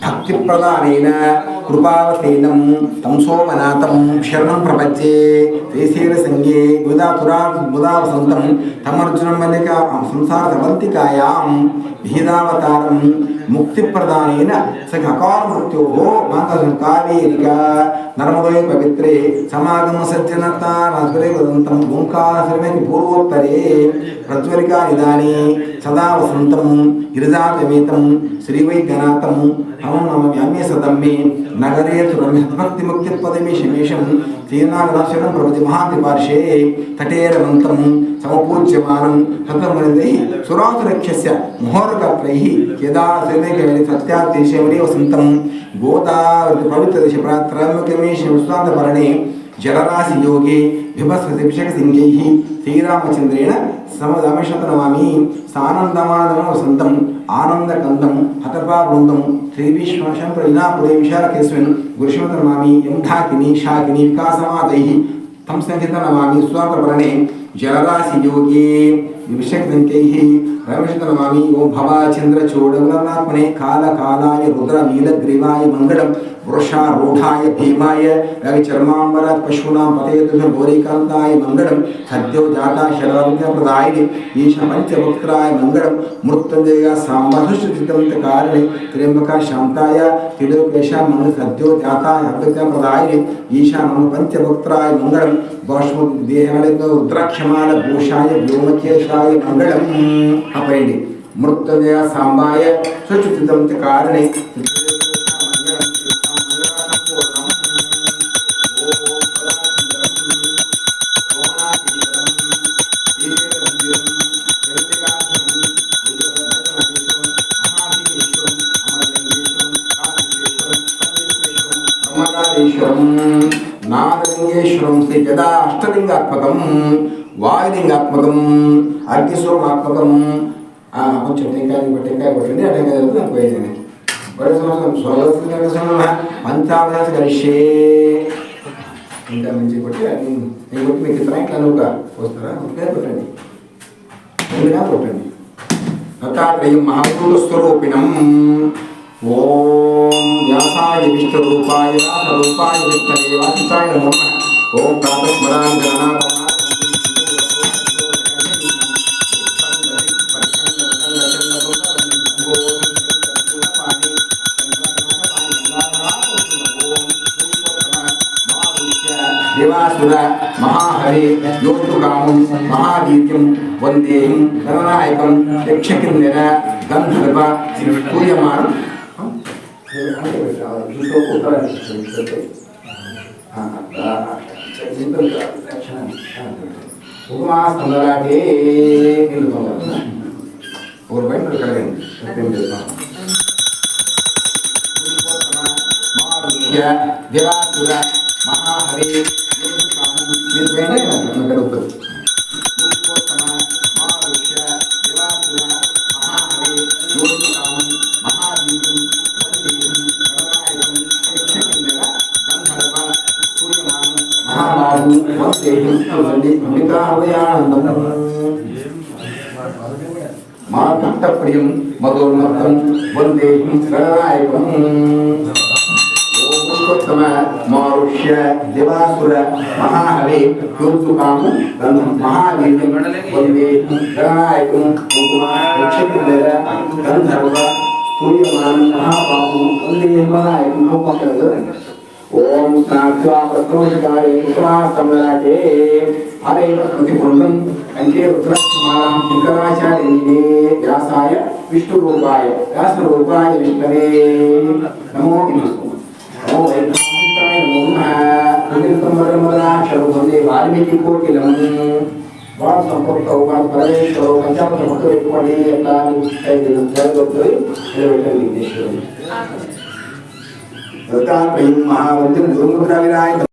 భక్తిప్రదానేన కృపావతేనం తం సోమనాథం శరణం ప్రపంచే శ్రీశైల సంగే గుదావసంతం తమర్జునం మల్లికా సంసార సవంతికాయాం విహిదావతారం ముక్తిప్రదానేన సకాల మృత్యోహో మాతకాలేరిక నర్మదే పవిత్రే సమాగమ సజ్జనతారే వదంతం ఓంకారమే పూర్వోత్తరే ప్రజ్వలికా నిదానే సదా వసంతం గిరిజాతమేతం శ్రీవైద్యనాథం హవం నమామి అమ్మే సదమ్మే నగరే భక్తి ముక్తి పదమే శమేషం శ్రీనాగనాశనం ప్రవతి మహాద్రిపార్షే తటేరవంతం సమపూజ్యమానం సతమనిందై సురాసురక్షస్య ముహోరకత్రైః యదా శ్రీమేకవేలి సత్యాదేశేవరే వసంతం గోదావరి పవిత్ర దేశ ప్రాత్రమకమే విశ్వాంతపరణే జలరాశి యోగే విభస్వతిభిషక సింగైః శ్రీరామచంద్రేణ సమదమేషతనమామి సానందమానదమ వసంతం ఆనందకందం హతపావృందం శ్రీవిశ్వశం ప్రజాపురే విశాలకేశ్వన్ గురుశివతనమామి ఎంధాకిని శాకిని వికాసమాతైః తం సంహితనమామి స్వాంతపరణే జలరాశి యోగే విభిషకసింగైః రమేషతనమామి ఓం భవాచంద్రచూడగుణాత్మనే కాలకాలాయ రుద్రనీలగ్రీవాయ మంగళం వృషారూఢాయ భీమాయ రవిచర్మాంబర పశూనాం పతేతుష గౌరీకాంతాయ మంగళం సద్యో జాతా శరవజ్ఞప్రదాయిని ఈశ పంచభక్త్రాయ మంగళం మృత్యుంజయ సాంబధుష్టితంతకారిణి త్ర్యంబక శాంతాయ త్రిలోకేశ మంగళ సద్యో జాతా అభ్యజ్ఞప్రదాయిని ఈశా నమ పంచభక్త్రాయ మంగళం భస్మ దేహాలతో రుద్రాక్షమాల భూషాయ వ్యోమకేశాయ మంగళం అపయండి మృత్యుంజయ సాంబాయ సుష్టితంతకారిణి నాగలింగేశ్వరం శ్రీ గదా అష్టలింగాత్మకం వాయులింగాత్మకం అగ్నిస్వరమాత్మకం కొంచెం టెంకాయ కొట్టండి ఆ టెంకాయ నాకు పోయేది బడి సంవత్సరం స్వగత పంచాభ్యాస కలిసే ఇంకా మంచి కొట్టి నేను కొట్టి మీకు ఇతర ఇట్లా నువ్వుగా వస్తారా ఇంకా కొట్టండి ముందుగా కొట్టండి దత్తాత్రేయం మహాభూతస్వరూపిణం ఓం వ్యాసాయ విష్ణురూపాయ వ్యాసరూపాయ విష్ణవే వాసితాయ నమః ఓం ప్రాతస్మరాన్ గణనాథ దేవాసుర మహాహరి యోతుకామం మహావీర్యం వందేయం గణనాయకం యక్షకిన్నెర గంధర్వ పూయమానం ఉపమాస్తందరాటే और बैठ कर करेंगे देवासुर महाहरे మాకంఠప్రియం మధోన్మత్తం వందేహం గణనాయకం పుష్పోత్తమ మారుష్య దేవాసుర మహాహవే యోతుకాము మహావీర్యం వందేహం గణనాయకం యక్షకిన్నెర గంధర్వ స్తూయమానం మహాబాహు వందేహం గణనాయకం ఓం స్నాత్వా ప్రథమోషకాయ ఉపమాస్తమరాటే హరే ప్రతిపురుషం కంఠే రుద్రమాలం శంకరాచార్యే వ్యాసాయ విష్ణురూపాయ వ్యాసరూపాయ విష్ణవే నమో నమో వైకుంఠాయ నమో వందే వాల్మీకి కోటిలం వాడు సంపర్క పరమేశ్వరు పంచామృత మొత్తం ఎక్కువండి ఎట్లా జరగబోతుంది దత్తాత్రేయం మహావంతుడు గురుముద్ర వినాయక